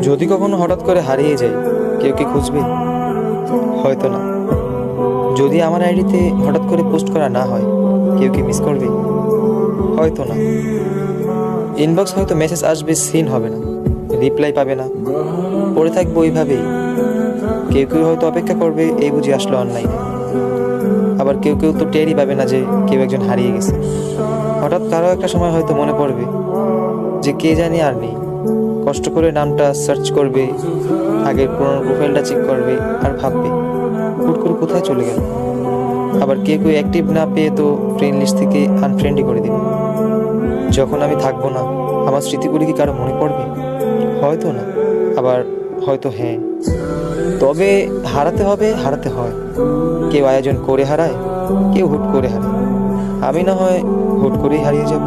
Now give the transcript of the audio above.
যদি কখনো হঠাৎ করে হারিয়ে যাই, কেউ কি খুঁজবে? হয়তো না। যদি আমার আইডিতে হঠাৎ করে পোস্ট করা না হয়, কেউ কি মিস করবে? হয়তো না। ইনবক্স হয়তো মেসেজ আসবে, সিন হবে না, রিপ্লাই পাবে না, পড়ে থাকবো ওইভাবেই। কেউ কেউ হয়তো অপেক্ষা করবে, এই বুঝি আসলো অনলাইনে। আবার কেউ কেউ তো টেরই পাবে না যে কেউ একজন হারিয়ে গেছে। হঠাৎ কারো একটা সময় হয়তো মনে পড়বে যে কে জানি আর নেই। কষ্ট করে নামটা সার্চ করবে, আগের পুরোনো প্রোফাইলটা চেক করবে, আর ভাববে হুট করে কোথায় চলে গেল। আবার কেউ কেউ অ্যাক্টিভ না পেয়ে তো ফ্রেন্ড লিস্ট থেকে আনফ্রেন্ডই করে দিবে। যখন আমি থাকবো না, আমার স্মৃতিগুলি কি কারো মনে পড়বে? হয়তো না, আবার হয়তো হ্যাঁ। তবে হারাতে হবে, হারাতে হয়। কেউ আয়োজন করে হারায়, কেউ হুট করে হারায়। আমি না হয় হুট করেই হারিয়ে যাব।